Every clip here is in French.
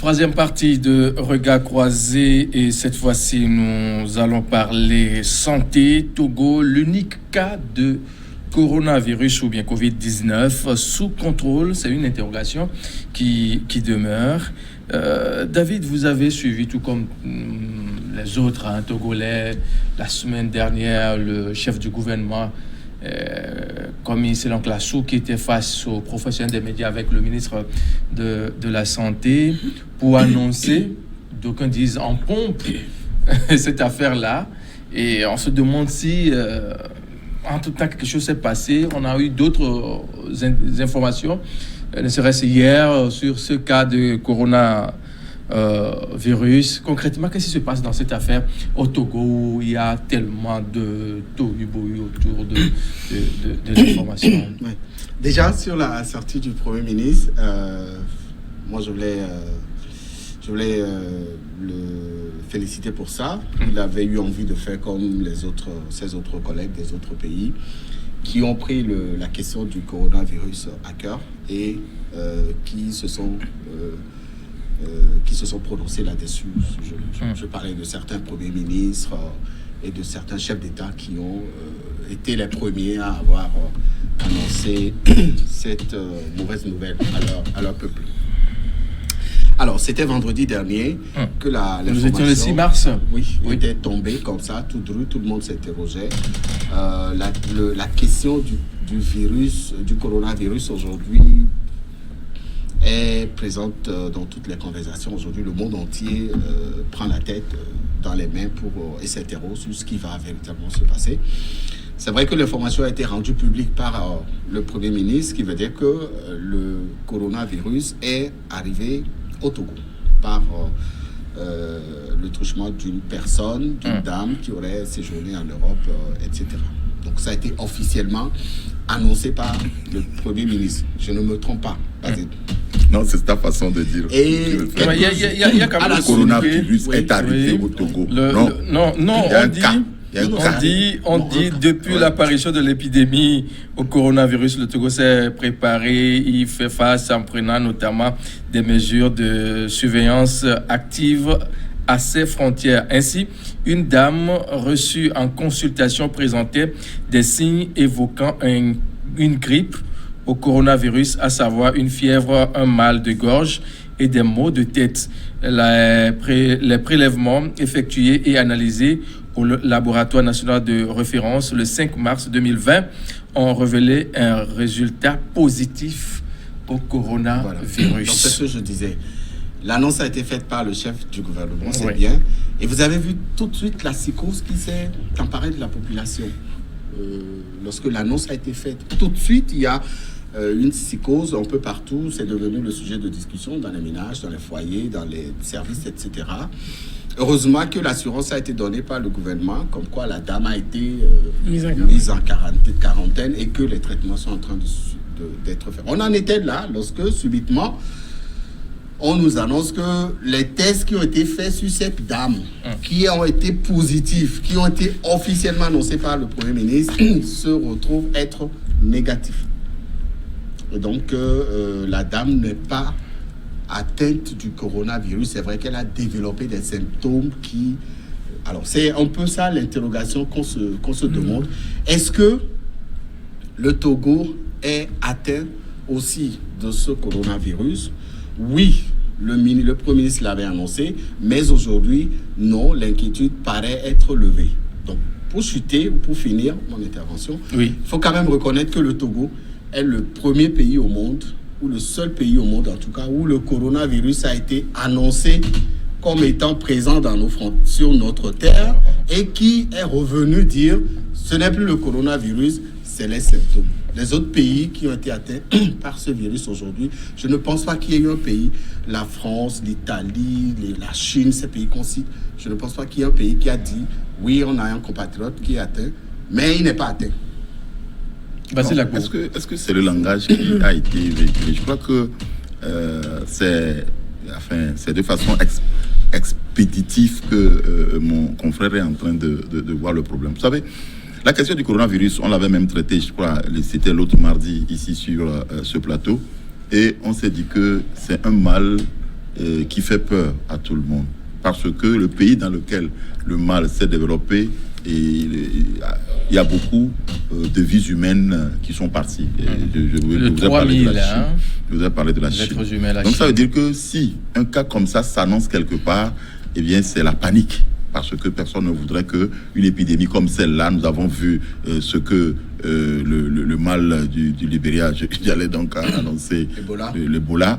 Troisième partie de Regard croisé et cette fois-ci nous allons parler santé. Togo, l'unique cas de coronavirus ou bien Covid-19 sous contrôle, c'est une interrogation qui demeure. David, vous avez suivi tout comme les autres Togolais la semaine dernière le chef du gouvernement comme ministre Lanclassou qui était face aux professionnels des médias avec le ministre de la Santé pour annoncer, d'aucuns disent en pompe, cette affaire-là. Et on se demande si, en tout temps, quelque chose s'est passé. On a eu d'autres informations, ne serait-ce hier, sur ce cas de coronavirus. Concrètement, qu'est-ce qui se passe dans cette affaire au Togo où il y a tellement de tohu-bohu autour de l'information? Ouais. Déjà, sur la sortie du Premier ministre, moi je voulais le féliciter pour ça. Il avait eu envie de faire comme ses autres collègues des autres pays qui ont pris la question du coronavirus à cœur et qui se sont prononcés là-dessus. Je parlais de certains premiers ministres et de certains chefs d'État qui ont été les premiers à avoir annoncé cette mauvaise nouvelle à leur peuple. Alors, c'était vendredi dernier que l'information... Nous étions le 6 mars. Oui, était tombée comme ça, tout le monde s'interrogeait. La question du virus, du coronavirus aujourd'hui est présente dans toutes les conversations. Aujourd'hui, le monde entier prend la tête dans les mains et s'interroge sur ce qui va véritablement se passer. C'est vrai que l'information a été rendue publique par le Premier ministre, ce qui veut dire que le coronavirus est arrivé au Togo par le truchement d'une personne, d'une dame qui aurait séjourné en Europe, etc. Donc ça a été officiellement annoncé par le Premier ministre. Je ne me trompe pas. Non, c'est ta façon de dire. Et il y a quand même le coronavirus est arrivé au Togo. On dit depuis l'apparition de l'épidémie au coronavirus, le Togo s'est préparé, il fait face en prenant notamment des mesures de surveillance active à ses frontières. Ainsi, une dame reçue en consultation présentait des signes évoquant une grippe au coronavirus, à savoir une fièvre, un mal de gorge et des maux de tête. Les prélèvements effectués et analysés au laboratoire national de référence le 5 mars 2020 ont révélé un résultat positif au coronavirus. Voilà. Donc, c'est ce que je disais. L'annonce a été faite par le chef du gouvernement, c'est bien. Et vous avez vu tout de suite la psychose qui s'est emparée de la population. Lorsque l'annonce a été faite, tout de suite, il y a une psychose un peu partout. C'est devenu le sujet de discussion dans les ménages, dans les foyers, dans les services, etc. Heureusement que l'assurance a été donnée par le gouvernement, comme quoi la dame a été mise en quarantaine et que les traitements sont en train d'être faits. On en était là lorsque, subitement, on nous annonce que les tests qui ont été faits sur cette dame, qui ont été positifs, qui ont été officiellement annoncés par le Premier ministre, se retrouvent être négatifs. Et donc, la dame n'est pas atteinte du coronavirus. C'est vrai qu'elle a développé des symptômes qui... Alors, c'est un peu ça l'interrogation qu'on se demande. Est-ce que le Togo est atteint aussi de ce coronavirus? Oui, le Premier ministre l'avait annoncé, mais aujourd'hui, non, l'inquiétude paraît être levée. Donc, pour chuter, pour finir mon intervention, il faut quand même reconnaître que le Togo est le premier pays au monde, ou le seul pays au monde en tout cas, où le coronavirus a été annoncé comme étant présent sur notre terre et qui est revenu dire ce n'est plus le coronavirus, c'est les symptômes. Les autres pays qui ont été atteints par ce virus aujourd'hui, je ne pense pas qu'il y ait eu un pays, la France, l'Italie, la Chine, ces pays qu'on cite, je ne pense pas qu'il y ait un pays qui a dit oui, on a un compatriote qui est atteint, mais il n'est pas atteint. Est-ce que c'est le langage qui a été véhiculé? Je crois que c'est de façon expéditive que mon confrère est en train de voir le problème. Vous savez, la question du coronavirus, on l'avait même traité, je crois, c'était l'autre mardi ici sur ce plateau, et on s'est dit que c'est un mal qui fait peur à tout le monde. Parce que le pays dans lequel le mal s'est développé, et il y a beaucoup de vies humaines qui sont parties. Je vous ai parlé de la Chine. Je vous ai parlé de la Chine. Donc ça veut dire que si un cas comme ça s'annonce quelque part, eh bien c'est la panique. Parce que personne ne voudrait qu'une épidémie comme celle-là, nous avons vu ce que le mal du Libéria, j'allais donc annoncer l'Ebola.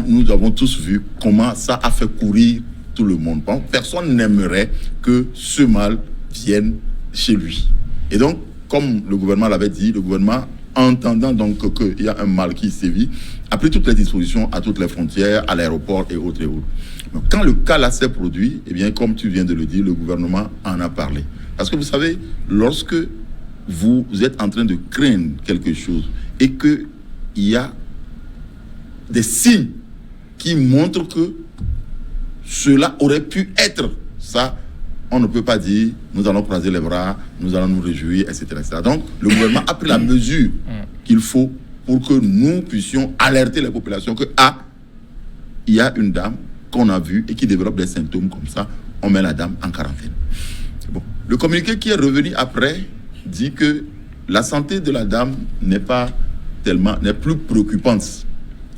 Nous avons tous vu comment ça a fait courir tout le monde. Bon, personne n'aimerait que ce mal vienne chez lui. Et donc, comme le gouvernement l'avait dit, le gouvernement, entendant donc qu'il y a un mal qui sévit, a pris toutes les dispositions à toutes les frontières, à l'aéroport et autres et autres. Donc, quand le cas là s'est produit, eh bien, comme tu viens de le dire, le gouvernement en a parlé. Parce que vous savez, lorsque vous êtes en train de craindre quelque chose et qu'il y a des signes qui montrent que cela aurait pu être ça, on ne peut pas dire nous allons croiser les bras, nous allons nous réjouir, etc. etc. Donc, le gouvernement a pris la mesure qu'il faut pour que nous puissions alerter les populations que, il y a une dame qu'on a vue et qui développe des symptômes comme ça, on met la dame en quarantaine. Bon. Le communiqué qui est revenu après dit que la santé de la dame n'est plus préoccupante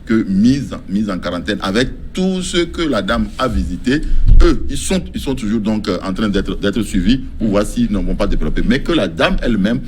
que mise en quarantaine avec tout ce que la dame a visité. Eux, ils sont toujours donc en train d'être suivis pour voir s'ils ne vont pas développer. Mais que la dame elle-même,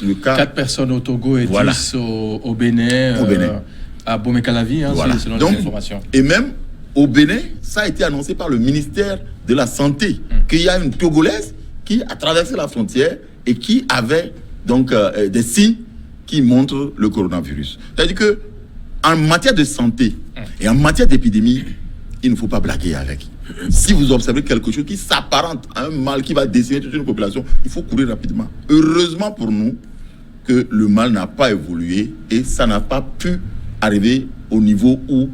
le cas... 4 personnes au Togo et 10 au Bénin, à Bomé-Calavi, selon les informations. Et même au Bénin, ça a été annoncé par le ministère de la Santé, qu'il y a une Togolaise qui a traversé la frontière et qui avait donc des signes qui montrent le coronavirus. C'est-à-dire que en matière de santé et en matière d'épidémie, il ne faut pas blaguer avec. Si vous observez quelque chose qui s'apparente à un mal qui va décimer toute une population, il faut courir rapidement. Heureusement pour nous que le mal n'a pas évolué et ça n'a pas pu arriver au niveau où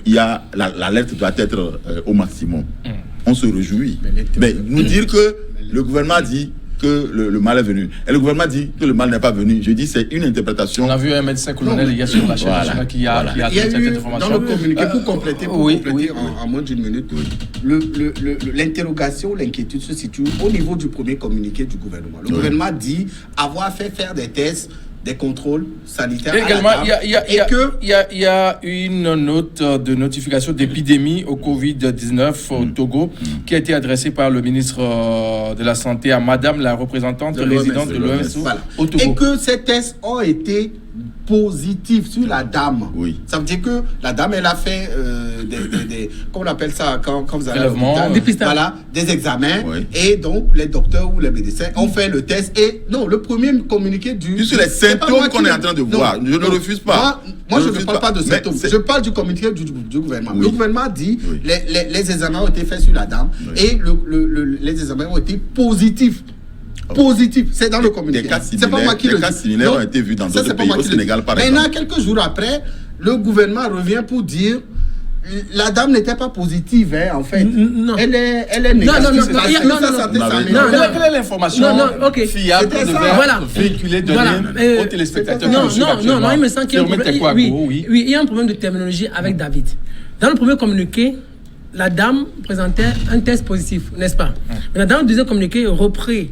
il y a l'alerte doit être au maximum. On se réjouit. Mais nous dire que le gouvernement dit que le mal est venu. Et le gouvernement dit que le mal n'est pas venu. Je dis c'est une interprétation. On a vu un médecin colonel hier sur la chaîne nationale qui a cette information. Dans le communiqué, pour compléter en moins d'une minute, l'interrogation, l'inquiétude se situe au niveau du premier communiqué du gouvernement. Le gouvernement dit avoir fait faire des tests, des contrôles sanitaires. Et également, il y a une note de notification d'épidémie au Covid-19 au Togo qui a été adressée par le ministre de la Santé à Madame la représentante résidente de l'OMS au Togo. Et que ces tests ont été positifs sur la dame. Oui. Ça veut dire que la dame, elle a fait comment on appelle ça quand vous allez des examens. Oui. Et donc, les docteurs ou les médecins ont fait le test. Et non, le premier communiqué du... Sur les symptômes qu'on est en train de voir, je ne refuse pas. Moi, je ne parle pas de symptômes. Je parle du communiqué du gouvernement. Oui. Le gouvernement dit les examens ont été faits sur la dame et les examens ont été positifs. Positif, c'est dans le communiqué. C'est pas moi qui le dis. Des cas similaires ont été vus dans d'autres pays, au Sénégal par exemple. Maintenant, quelques jours après, le gouvernement revient pour dire la dame n'était pas positive, en fait. Non. Elle est négative. Quelle est l'information fiable que devait véhiculer, donner aux téléspectateurs? Non, il me semble qu'il y a un problème. Oui, il y a un problème de terminologie avec David. Dans le premier communiqué, la dame présentait un test positif, n'est-ce pas? Mais dans le deuxième communiqué, repris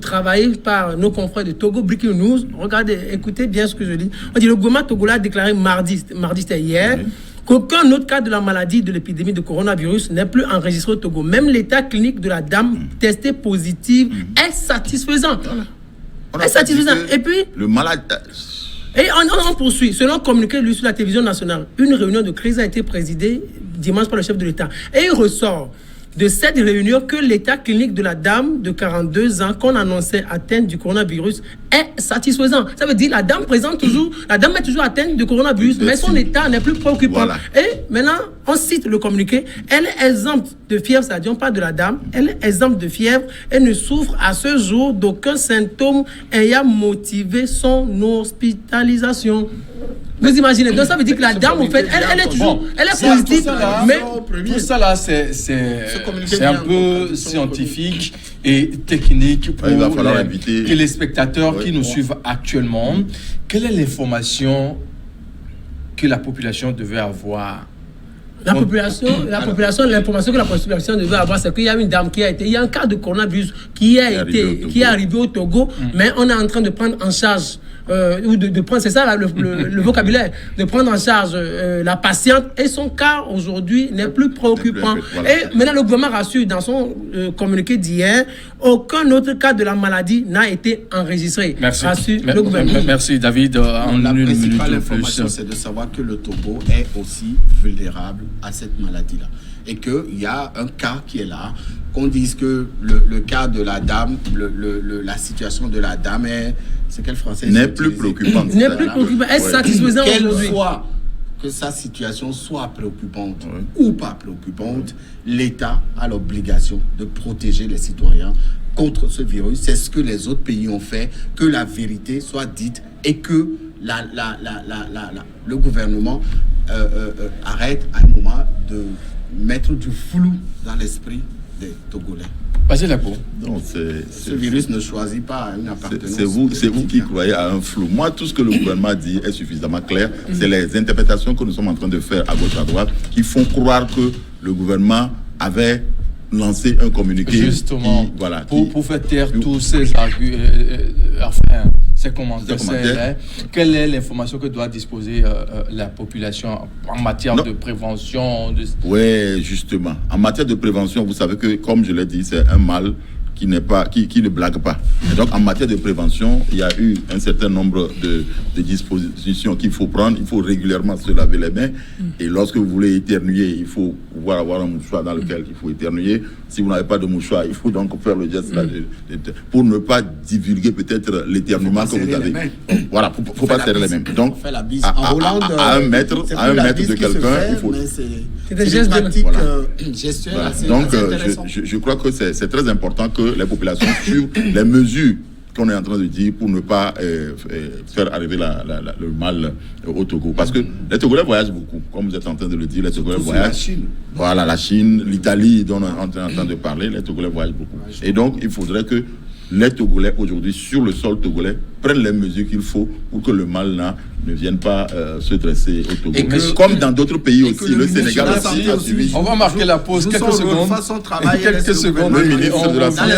travaillé par nos confrères de Togo Breaking News. Regardez, écoutez bien ce que je dis. On dit le gouvernement togolais a déclaré mardi c'était hier, qu'aucun autre cas de la maladie de l'épidémie de coronavirus n'est plus enregistré au Togo. Même l'état clinique de la dame testée positive est satisfaisant. Est satisfaisant. Et puis le malade. Et on poursuit. Selon communiqué lui sur la télévision nationale, une réunion de crise a été présidée dimanche par le chef de l'État. Et il ressort de cette réunion que l'état clinique de la dame de 42 ans qu'on annonçait atteinte du coronavirus est satisfaisant. Ça veut dire la dame est toujours atteinte du coronavirus, mais son état n'est plus préoccupant. Voilà. Et maintenant, on cite le communiqué. Elle est exempte de fièvre, c'est-à-dire on parle de la dame, elle est exempte de fièvre et ne souffre à ce jour d'aucun symptôme ayant motivé son hospitalisation. Vous imaginez, donc ça veut dire que la dame, en fait, elle est toujours, elle est positive, mais tout ça là, c'est un peu scientifique et technique pour les téléspectateurs qui nous suivent actuellement. Quelle est l'information que la population devait avoir La population, l'information que la population devait avoir, c'est qu'il y a une dame il y a un cas de coronavirus qui est arrivé au Togo, mais on est en train de prendre en charge, ou de prendre, c'est ça là, le vocabulaire, de prendre en charge la patiente, et son cas aujourd'hui n'est plus préoccupant. Voilà. Et maintenant, le gouvernement rassure dans son communiqué d'hier, aucun autre cas de la maladie n'a été enregistré. Merci. Rassure le gouvernement. Merci David. La principale de information, plus. c'est de savoir que le Togo est aussi vulnérable à cette maladie-là. Et qu'il y a un cas qui est là, qu'on dise que le cas de la dame, la situation de la dame est... C'est quel français? N'est plus préoccupante. N'est plus préoccupant. Est-ce satisfaisant aujourd'hui? Quelle fois que sa situation soit préoccupante ou pas préoccupante, l'État a l'obligation de protéger les citoyens contre ce virus. C'est ce que les autres pays ont fait, que la vérité soit dite et que le gouvernement arrête à un moment de mettre du flou dans l'esprit des Togolais. Vas-y, la peau. Non, Ce virus ne choisit pas une appartenance. C'est vous qui croyez à un flou. Moi, tout ce que le gouvernement dit est suffisamment clair. C'est les interprétations que nous sommes en train de faire à gauche, à droite, qui font croire que le gouvernement avait lancé un communiqué. Justement, pour faire taire tous ces arguments, ces commentaires, quelle est l'information que doit disposer la population en matière de prévention Oui, justement. En matière de prévention, vous savez que, comme je l'ai dit, c'est un mal qui ne blague pas. Et donc, en matière de prévention, il y a eu un certain nombre de dispositions qu'il faut prendre. Il faut régulièrement se laver les mains. Et lorsque vous voulez éternuer, il faut pouvoir avoir un mouchoir dans lequel il faut éternuer. Si vous n'avez pas de mouchoir, il faut donc faire le geste là, pour ne pas divulguer peut-être l'éternuement que vous avez. Voilà, il ne faut pas serrer les mains. Donc, à un mètre de quelqu'un, il faut... C'est des gestes gestuels. Donc, je crois que c'est très important que les populations suivent les mesures qu'on est en train de dire pour ne pas faire arriver le mal au Togo. Parce que les Togolais voyagent beaucoup, comme vous êtes en train de le dire, les Togolais voyagent. La Chine. Voilà, la Chine, l'Italie dont on est en train de parler, les Togolais voyagent beaucoup. Et donc, il faudrait que les Togolais, aujourd'hui, sur le sol togolais, prennent les mesures qu'il faut pour que le mal là ne vienne pas se dresser au Togo. Comme dans d'autres pays aussi, le Sénégal aussi a suivi. On va marquer la pause quelques secondes. Le ministre de la Santé.